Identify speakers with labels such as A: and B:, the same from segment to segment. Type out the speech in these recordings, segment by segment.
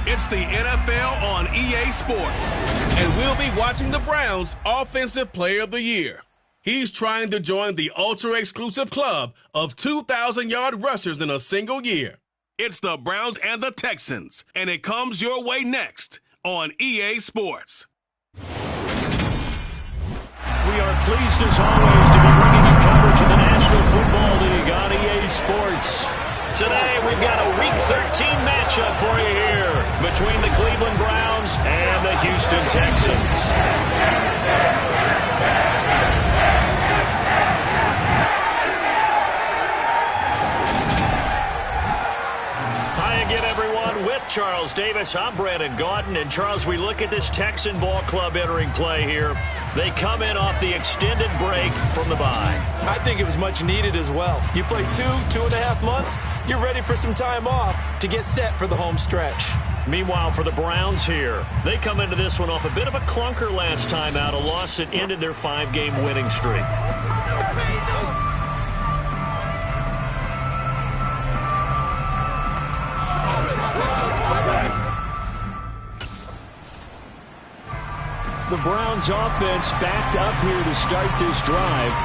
A: It's the NFL on EA Sports, and we'll be watching the Browns' Offensive Player of the Year. He's trying to join the ultra-exclusive club of 2,000-yard rushers in a single year. It's the Browns and the Texans, and it comes your way next on EA Sports.
B: We are pleased as always to be bringing you coverage of the National Football League on EA Sports. Today we've got a Week 13 matchup for you here between the Cleveland Browns and the Houston Texans. Again, everyone, with Charles Davis, I'm Brandon Gaudin. And, Charles, we look at this Texan ball club entering play here. They come in off the extended break from the bye.
C: I think it was much needed as well. You play 2.5 months, you're ready for some time off to get set for the home stretch.
B: Meanwhile, for the Browns here, they come into this one off a bit of a clunker last time out, a loss that ended their 5-game winning streak. The Browns offense backed up here to start this drive.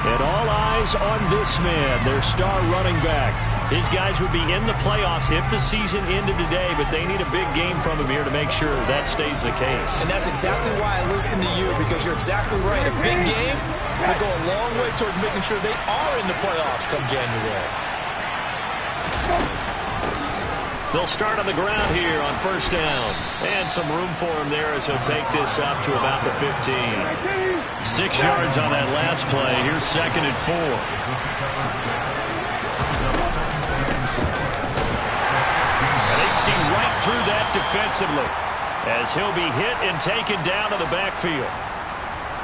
B: And all eyes on this man, their star running back. His guys would be in the playoffs if the season ended today, but they need a big game from him here to make sure that stays the case.
C: And that's exactly why I listen to you, because you're exactly right. A big game will go a long way towards making sure they are in the playoffs come January.
B: They'll start on the ground here on first down. And some room for him there as he'll take this up to about the 15. 6 yards on that last play. Here's 2nd and 4. And they see right through that defensively as he'll be hit and taken down to the backfield.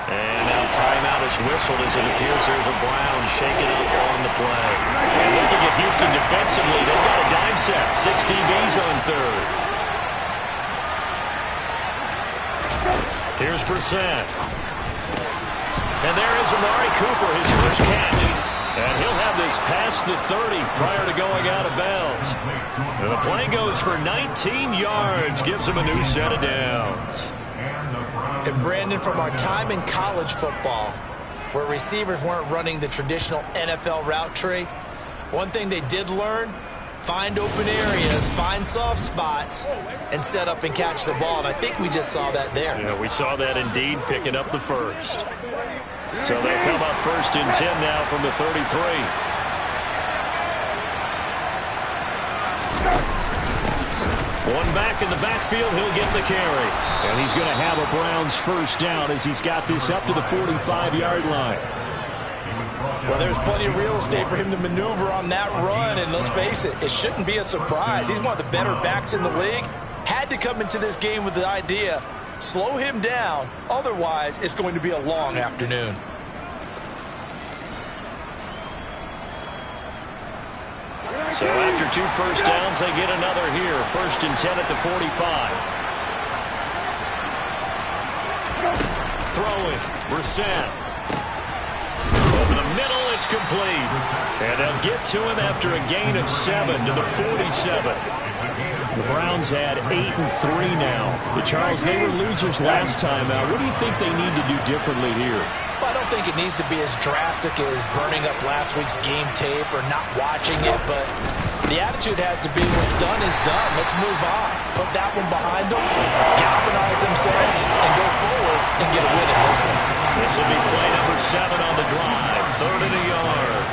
B: And now timeout is whistled as it appears there's a Brown shaking up on the play. And looking at Houston defensively, they've got a dime set. 6 DBs on third. Here's Brissett. And there is Amari Cooper, his first catch. And he'll have this past the 30 prior to going out of bounds. And the play goes for 19 yards, gives him a new set of downs.
C: And Brandon, from our time in college football, where receivers weren't running the traditional NFL route tree, one thing they did learn, find open areas, find soft spots, and set up and catch the ball. And I think we just saw that there.
B: Yeah, we saw that indeed, picking up the first. So they come up 1st and 10 now from the 33. One back in the backfield, he'll get the carry. And he's going to have a Browns first down as he's got this up to the 45-yard line.
C: Well, there's plenty of real estate for him to maneuver on that run, and let's face it, it shouldn't be a surprise. He's one of the better backs in the league. Had to come into this game with the idea, slow him down, otherwise it's going to be a long afternoon.
B: So after 2 first downs, they get another here. 1st and 10 at the 45. Throwing, Brissett. Over the middle, it's complete. And they'll get to him after a gain of 7 to the 47. The Browns had 8 and 3 now. But Charles, they were losers last time out. What do you think they need to do differently here?
C: Well, I don't think it needs to be as drastic as burning up last week's game tape or not watching it, but the attitude has to be what's done is done. Let's move on. Put that one behind them, galvanize themselves, and go forward and get a win in this one.
B: This will be play number 7 on the drive. 3rd and a yard.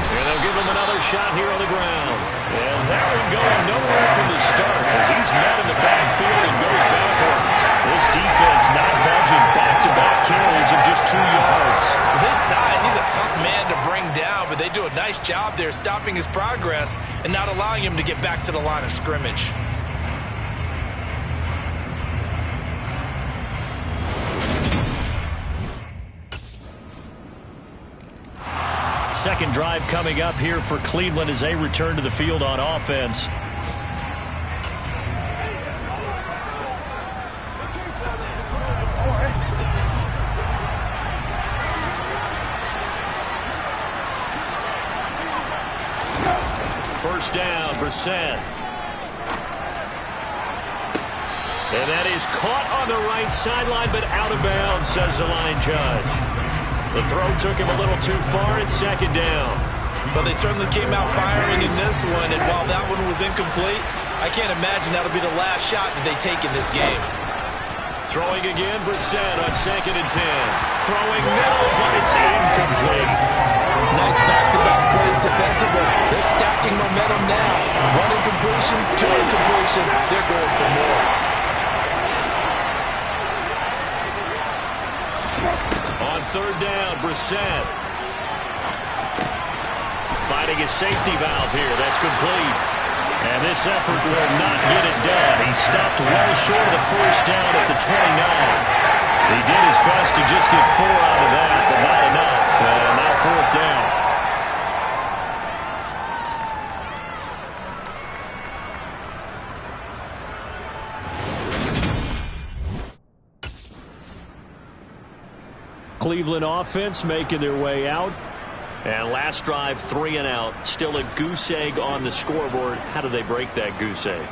B: And they'll give him another shot here on the ground. And that one going nowhere from the start as he's met in the backfield and goes backwards. This defense not budging. Back-to-back carries of just 2 yards.
C: With his size, he's a tough man to bring down, but they do a nice job there stopping his progress and not allowing him to get back to the line of scrimmage.
B: Second drive coming up here for Cleveland as they return to the field on offense. First down, Brissett. And that is caught on the right sideline, but out of bounds, says the line judge. The throw took him a little too far. It's second down.
C: But they certainly came out firing in this one, and while that one was incomplete, I can't imagine that'll be the last shot that they take in this game.
B: Throwing again, Brissett on 2nd and 10. Throwing middle, but it's incomplete.
C: Nice back-to-back plays defensively. They're stacking momentum now. One incompletion, two incompletion. They're going for more.
B: On 3rd down, Brissett. Fighting his safety valve here. That's complete. And this effort will not get it done. He stopped well short of the first down at the 29. He did his best to just get 4 out of that, but not enough. Now 4th down. Cleveland offense making their way out. And last drive, 3 and out. Still a goose egg on the scoreboard. How do they break that goose egg?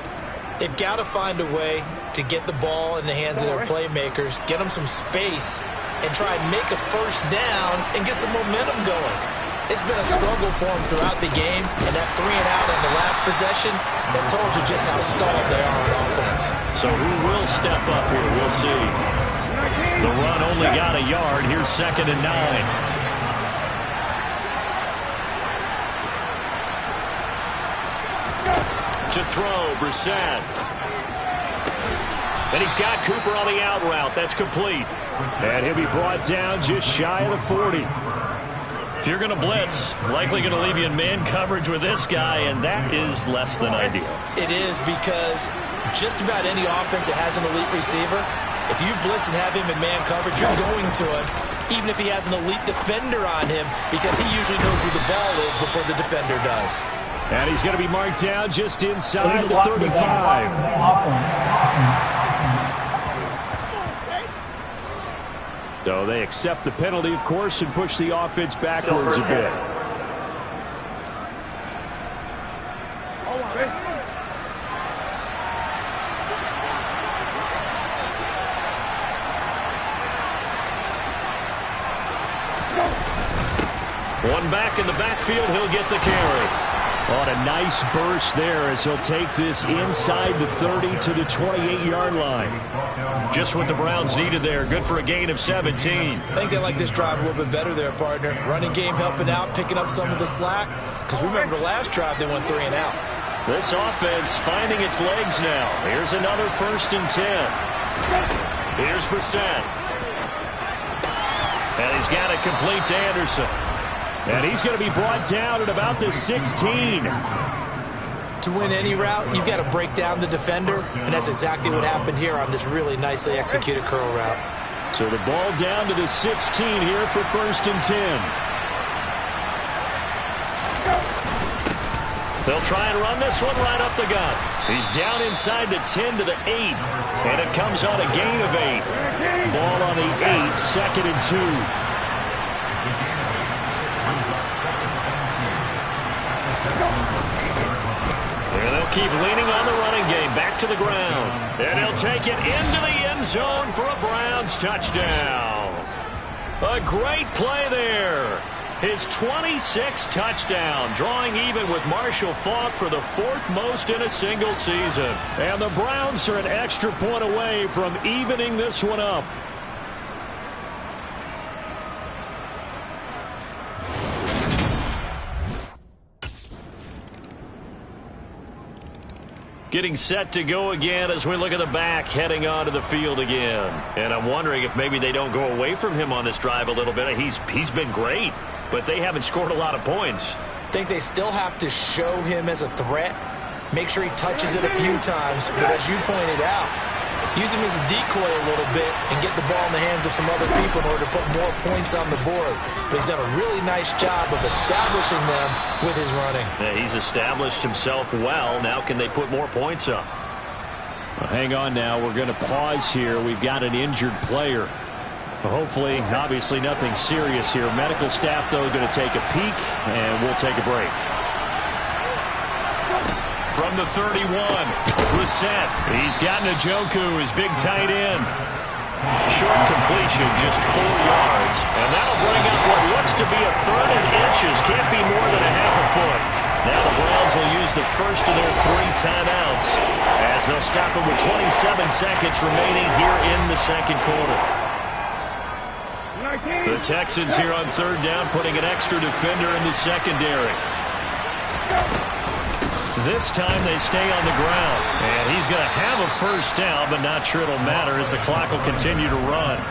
C: They've got to find a way to get the ball in the hands of their playmakers, get them some space, and try and make a first down and get some momentum going. It's been a struggle for them throughout the game, and that 3 and out on the last possession, that told you just how stalled they are on offense.
B: So who will step up here? We'll see. The run only got a yard. Here's 2nd and 9. To throw, Brissett. And he's got Cooper on the out route. That's complete. And he'll be brought down just shy of the 40. If you're going to blitz, likely going to leave you in man coverage with this guy, and that is less than ideal.
C: It is, because just about any offense that has an elite receiver, if you blitz and have him in man coverage, you're going to him, even if he has an elite defender on him, because he usually knows where the ball is before the defender does.
B: And he's going to be marked down just inside the 35. So they accept the penalty, of course, and push the offense backwards a bit. One back in the backfield, he'll get the carry. On a nice burst there as he'll take this inside the 30 to the 28-yard line. Just what the Browns needed there. Good for a gain of 17.
C: I think they like this drive a little bit better there, partner. Running game helping out, picking up some of the slack. Because remember, the last drive they went 3 and out.
B: This offense finding its legs now. Here's another 1st and 10. Here's Brissett. And he's got it complete to Anderson. And he's going to be brought down at about the 16.
C: To win any route, you've got to break down the defender, and that's exactly what happened here on this really nicely executed curl route.
B: So the ball down to the 16 here for 1st and 10. They'll try and run this one right up the gut. He's down inside the 10 to the 8, and it comes on a gain of 8. Ball on the 8, 2nd and 2. Keep leaning on the running game. Back to the ground. And he'll take it into the end zone for a Browns touchdown. A great play there. His 26th touchdown, drawing even with Marshall Faulk for the 4th most in a single season. And the Browns are an extra point away from evening this one up. Getting set to go again as we look at the back heading onto the field again. And I'm wondering if maybe they don't go away from him on this drive a little bit. He's been great, but they haven't scored a lot of points.
C: I think they still have to show him as a threat. Make sure he touches it a few times. But as you pointed out, use him as a decoy a little bit and get the ball in the hands of some other people in order to put more points on the board. But he's done a really nice job of establishing them with his running.
B: Yeah, he's established himself well. Now can they put more points up? Well, hang on now. We're going to pause here. We've got an injured player. Hopefully, obviously nothing serious here. Medical staff, though, going to take a peek, and we'll take a break. from the 31. Brissett. He's got Njoku, his big tight end. Short completion, just 4 yards. And that'll bring up what looks to be a 3rd and inches. Can't be more than a half a foot. Now the Browns will use the first of their 3 timeouts as they'll stop it with 27 seconds remaining here in the second quarter. The Texans here on 3rd down, putting an extra defender in the secondary. This time they stay on the ground. And he's going to have a first down, but not sure it'll matter as the clock will continue to run.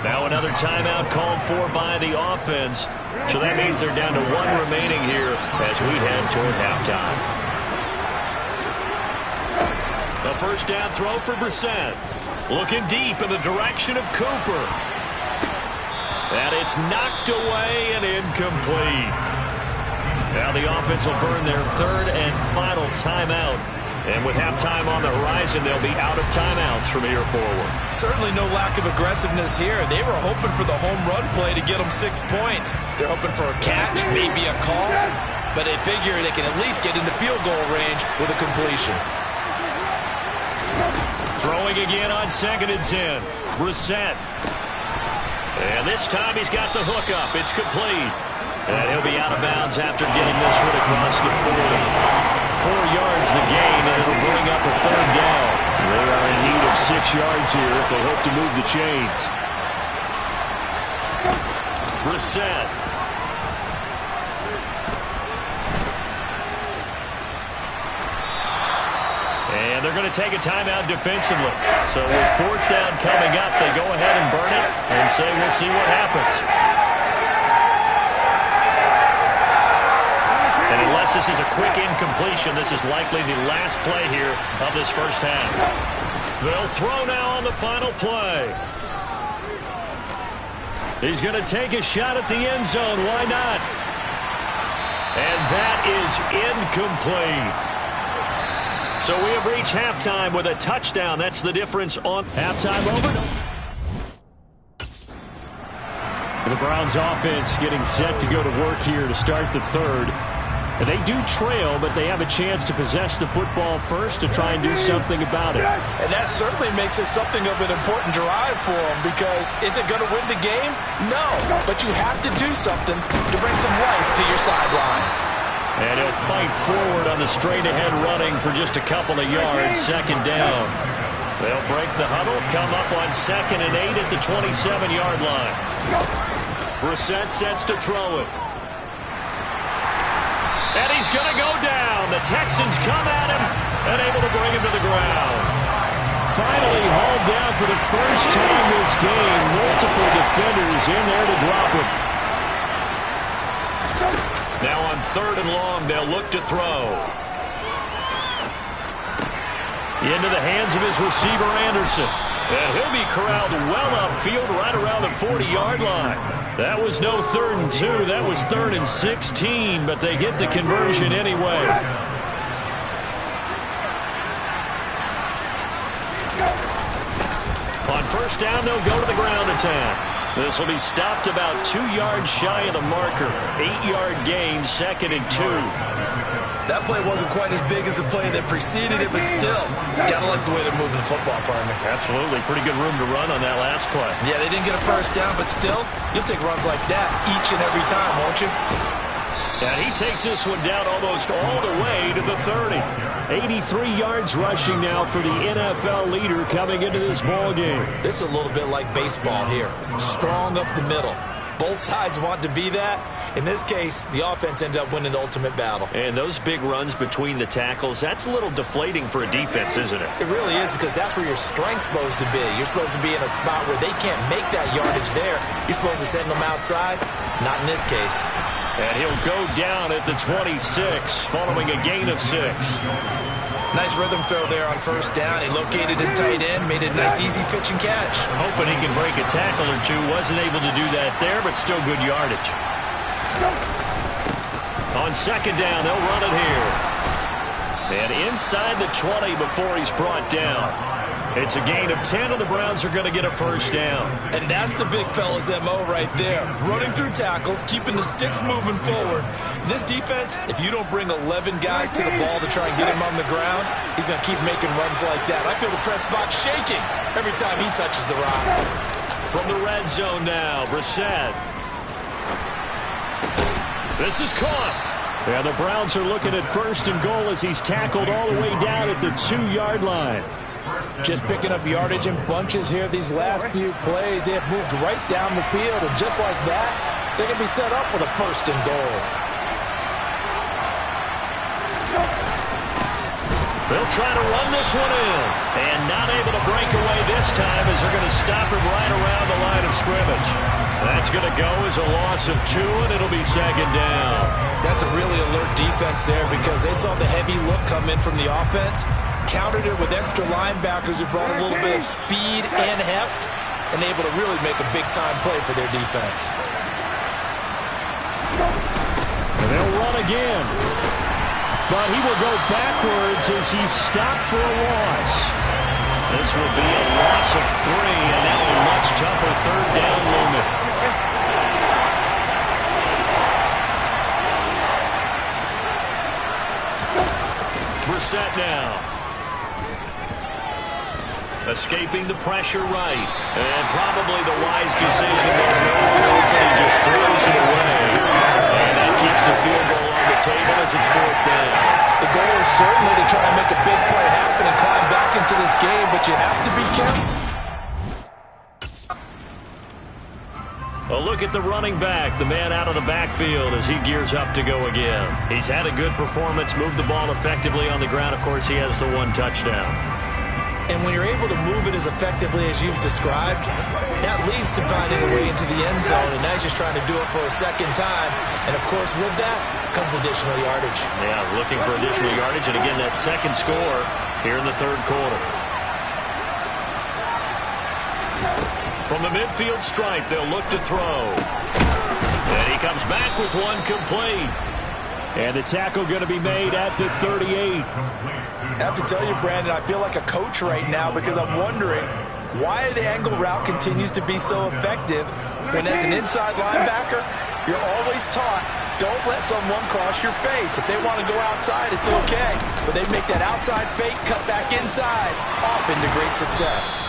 B: Now another timeout called for by the offense. So that means they're down to 1 remaining here as we head toward halftime. The first down throw for Brissett. Looking deep in the direction of Cooper. And it's knocked away and incomplete. Now the offense will burn their 3rd and final timeout. And with halftime on the horizon, they'll be out of timeouts from here forward.
C: Certainly no lack of aggressiveness here. They were hoping for the home run play to get them 6 points. They're hoping for a catch, maybe a call. But they figure they can at least get into field goal range with a completion.
B: Throwing again on 2nd and 10. Brissett. And this time he's got the hook up. It's complete. And he'll be out of bounds after getting this one across the 40. 4 yards the gain, and it'll bring up a 3rd down. They are in need of 6 yards here if they hope to move the chains. Brissett. And they're going to take a timeout defensively. So with 4th down coming up, they go ahead and burn it and say we'll see what happens. And unless this is a quick incompletion, this is likely the last play here of this first half. They'll throw now on the final play. He's going to take a shot at the end zone. Why not? And that is incomplete. So we have reached halftime with a touchdown. That's the difference on halftime over. The Browns offense getting set to go to work here to start the 3rd. And they do trail, but they have a chance to possess the football first to try and do something about it.
C: And that certainly makes it something of an important drive for them, because is it going to win the game? No, but you have to do something to bring some life to your sideline.
B: And he'll fight forward on the straight-ahead running for just a couple of yards, 2nd down. They'll break the huddle, come up on 2nd and 8 at the 27-yard line. Brissett sets to throw it. And he's going to go down. The Texans come at him and able to bring him to the ground. Finally hauled down for the first time this game. Multiple defenders in there to drop him. Now on 3rd and long, they'll look to throw. Into the hands of his receiver, Anderson. And he'll be corralled well upfield right around the 40-yard line. That was no 3rd and 2. That was 3rd and 16, but they get the conversion anyway. On 1st down, they'll go to the ground attack. This will be stopped about 2 yards shy of the marker. 8-yard gain, 2nd and 2.
C: That play wasn't quite as big as the play that preceded it, but still, gotta like the way they're moving the football, partner.
B: Absolutely. Pretty good room to run on that last play.
C: Yeah, they didn't get a first down, but still, you'll take runs like that each and every time, won't you?
B: And he takes this one down almost all the way to the 30. 83 yards rushing now for the NFL leader coming into this ball game.
C: This is a little bit like baseball here. Strong up the middle. Both sides want to be that. In this case, the offense ended up winning the ultimate battle.
B: And those big runs between the tackles, that's a little deflating for a defense, isn't it?
C: It really is, because that's where your strength's supposed to be. You're supposed to be in a spot where they can't make that yardage there. You're supposed to send them outside. Not in this case.
B: And he'll go down at the 26, following a gain of 6.
C: Nice rhythm throw there on 1st down. He located his tight end, made a nice easy pitch and catch.
B: Hoping he can break a tackle or two. Wasn't able to do that there, but still good yardage. On 2nd down, they'll run it here. And inside the 20 before he's brought down. It's a gain of 10, and the Browns are going to get a first down.
C: And that's the big fella's MO right there. Running through tackles, keeping the sticks moving forward. This defense, if you don't bring 11 guys to the ball to try and get him on the ground, he's going to keep making runs like that. I feel the press box shaking every time he touches the rock.
B: From the red zone now, Brissett. This is caught. And the Browns are looking at first and goal as he's tackled all the way down at the 2-yard line.
C: Just picking up yardage in bunches here these last few plays. They have moved right down the field, and just like that, they can be set up with a first and goal.
B: They'll try to run this one in. And not able to break away this time as they're going to stop him right around the line of scrimmage. That's going to go as a loss of 2, and it'll be second down.
C: That's a really alert defense there because they saw the heavy look come in from the offense, countered it with extra linebackers who brought a little bit of speed and heft, and able to really make a big-time play for their defense.
B: And they'll run again. But he will go backwards as he's stopped for a loss. This will be a loss of 3, and now a much tougher third down movement. Brissett now. Escaping the pressure right. And probably the wise decision there. He just throws it away. And that keeps the field goal on the table as it's 4th down.
C: The goal is certainly to try and make a big play happen and climb back into this game, but you have to be careful.
B: A look at the running back, the man out of the backfield as he gears up to go again. He's had a good performance, moved the ball effectively on the ground. Of course, he has the 1 touchdown.
C: And when you're able to move it as effectively as you've described, that leads to finding a way into the end zone, and now he's just trying to do it for a second time. And, of course, with that comes additional yardage.
B: Yeah, looking for additional yardage, and again, that second score here in the 3rd quarter. From the midfield stripe, they'll look to throw. And he comes back with 1 complete. And the tackle going to be made at the 38.
C: I have to tell you, Brandon, I feel like a coach right now because I'm wondering why the angle route continues to be so effective when as an inside linebacker, you're always taught, don't let someone cross your face. If they want to go outside, it's okay. But they make that outside fake, cut back inside, off into great success.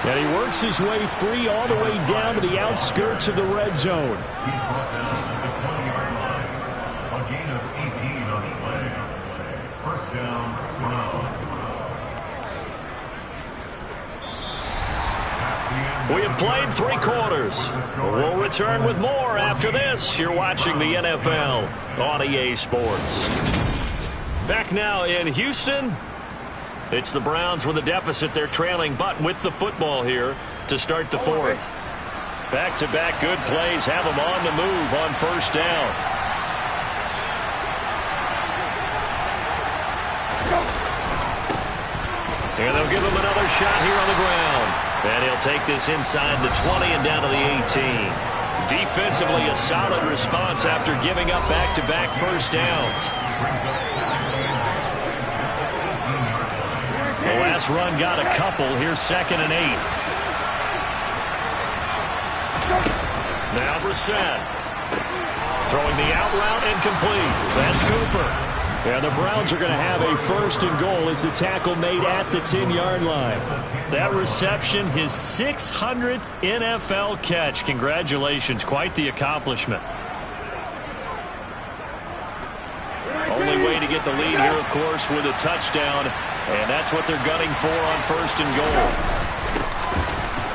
B: And he works his way free all the way down to the outskirts of the red zone. We have played 3 quarters. We'll return with more after this. You're watching the NFL on EA Sports. Back now in Houston. It's the Browns with a deficit. They're trailing, but with the football here to start the 4th. Back-to-back good plays have them on the move on 1st down. And they'll give him another shot here on the ground. And he'll take this inside the 20 and down to the 18. Defensively, a solid response after giving up back-to-back first downs. The last run got a couple. Here's 2nd and 8. Now Brissett. Throwing the out route incomplete. That's Cooper. And the Browns are going to have a 1st and goal as the tackle made at the 10-yard line. That reception, his 600th NFL catch. Congratulations. Quite the accomplishment. Only way to get the lead here, of course, with a touchdown. And that's what they're gunning for on 1st and goal.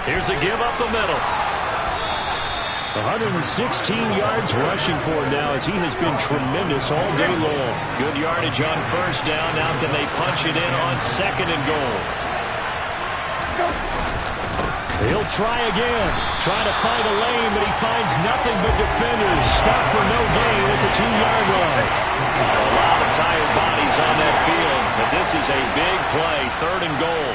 B: Here's a give up the middle. 116 yards rushing for him now as he has been tremendous all day long. Good yardage on 1st down. Now can they punch it in on 2nd and goal? He'll try again. Trying to find a lane, but he finds nothing but defenders. Stop for no gain at the 2-yard line. A lot of tired bodies on that field, but this is a big play. 3rd and goal.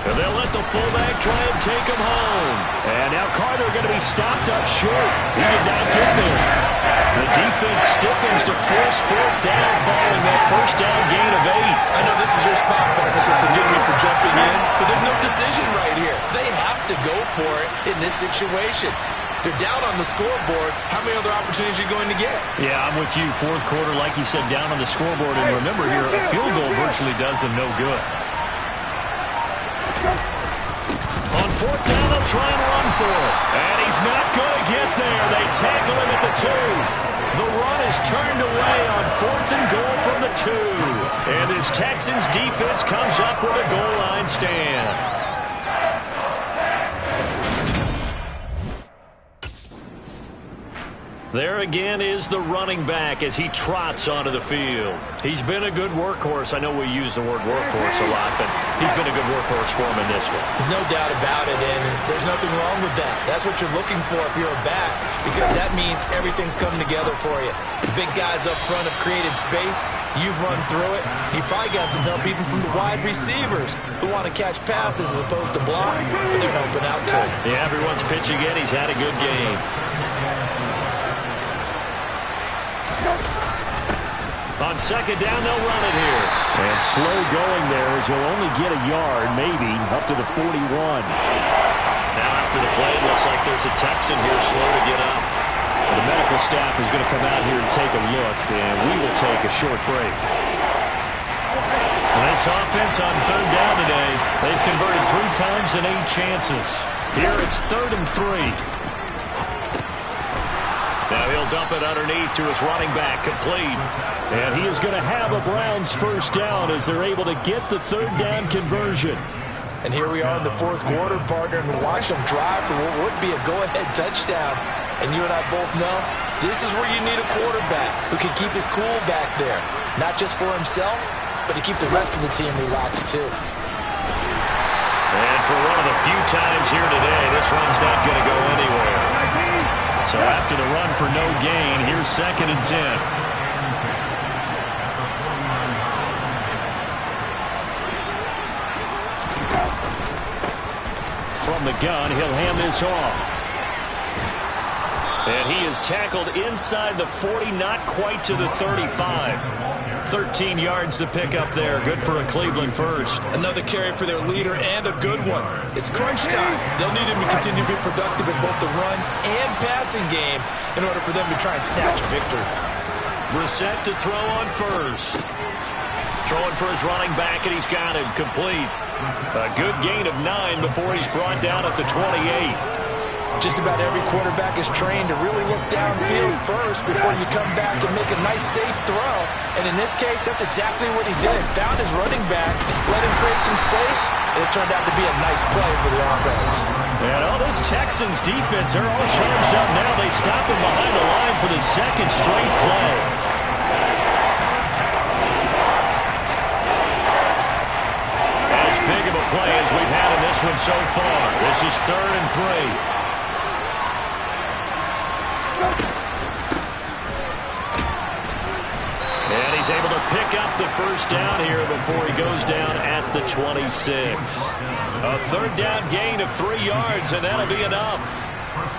B: And they'll let the fullback try and take him home. And now Carter going to be stopped up short. He did not get there. The defense stiffens to force fourth down following that first down gain of 8.
C: I know this is your spot, partner, so forgive me for jumping in, but there's no decision right here. They have to go for it in this situation. They're down on the scoreboard. How many other opportunities are you going to get?
B: Yeah, I'm with you. Fourth quarter, like you said, down on the scoreboard. And remember here, a field goal virtually does them no good. On fourth down, they'll try and run for it. And he's not going to get there. They tackle him at the 2. The run is turned away on fourth and goal from the 2. And this Texans defense comes up with a goal line stand. There again is the running back as he trots onto the field. He's been a good workhorse. I know we use the word workhorse a lot, but he's been a good workhorse for him in this one.
C: No doubt about it, and there's nothing wrong with that. That's what you're looking for if you're a back, because that means everything's coming together for you. The big guys up front have created space. You've run through it. You've probably got some help even from the wide receivers who want to catch passes as opposed to block, but they're helping out too.
B: Yeah, everyone's pitching in. He's had a good game. On second down, they'll run it here. And slow going there as he'll only get a yard, maybe, up to the 41. Now after the play, it looks like there's a Texan here slow to get up. The medical staff is going to come out here and take a look, and we will take a short break. And this offense on third down today, they've converted 3 times in 8 chances. Here it's 3rd and 3. Now he'll dump it underneath to his running back, complete. And he is going to have a Browns first down as they're able to get the 3rd down conversion.
C: And here we are in the 4th quarter, partner, and watch them drive for what would be a go-ahead touchdown. And you and I both know this is where you need a quarterback who can keep his cool back there. Not just for himself, but to keep the rest of the team relaxed too.
B: And for one of the few times here today, this run's not going to go anywhere. So after the run for no gain, here's 2nd and 10. From the gun, he'll hand this off. And he is tackled inside the 40, not quite to the 35. 13 yards to pick up there. Good for a Cleveland first.
C: Another carry for their leader and a good one. It's crunch time. They'll need him to continue to be productive in both the run and passing game in order for them to try and snatch a victory.
B: Brissett to throw on first. Throwing for his running back, and he's got him complete. A good gain of 9 before he's brought down at the 28.
C: Just about every quarterback is trained to really look downfield first before you come back and make a nice, safe throw. And in this case, that's exactly what he did. Found his running back, let him create some space, and it turned out to be a nice play for the offense.
B: And all this Texans defense, they're all charged up now. They stop him behind the line for the 2nd straight play. As big of a play as we've had in this one so far. This is 3rd and 3. And he's able to pick up the first down here before he goes down at the 26. A 3rd down gain of 3 yards, and that'll be enough.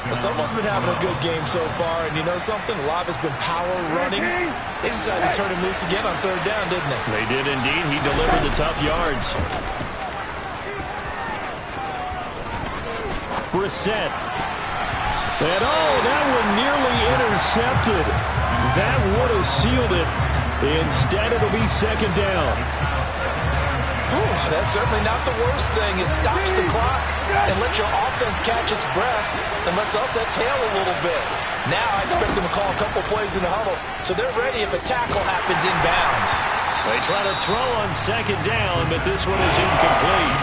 C: Well, someone's been having a good game so far, and you know something? A lot has been power running. They decided to turn him loose again on 3rd down, didn't they?
B: They did indeed. He delivered the tough yards. Brissett. And that one nearly intercepted. That would have sealed it. Instead, it'll be 2nd down.
C: Ooh, that's certainly not the worst thing. It stops the clock and lets your offense catch its breath and lets us exhale a little bit. Now I expect them to call a couple plays in the huddle, so they're ready if a tackle happens inbounds.
B: They try to throw on 2nd down, but this one is incomplete.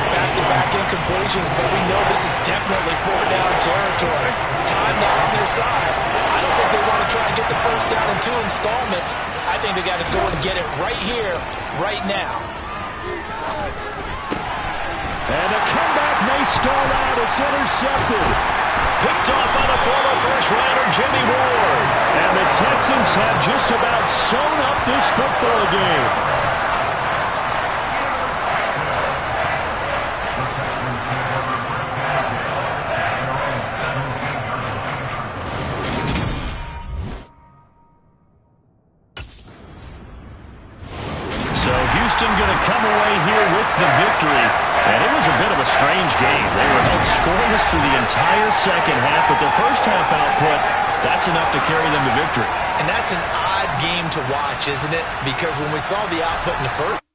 C: Back-to-back incompletions, but we know this is definitely 4th-down territory. Time now on their side. I don't think they want to try and get the first down in 2 installments. I think they got to go and get it right here, right now.
B: And the comeback may stall out. It's intercepted. Picked off by the former first-rounder, Jimmy Ward. And the Texans have just about sewn up this football game. Houston going to come away here with the victory. And it was a bit of a strange game. They were held scoreless through the entire second half, but their first half output, that's enough to carry them to victory.
C: And that's an odd game to watch, isn't it? Because when we saw the output in the first...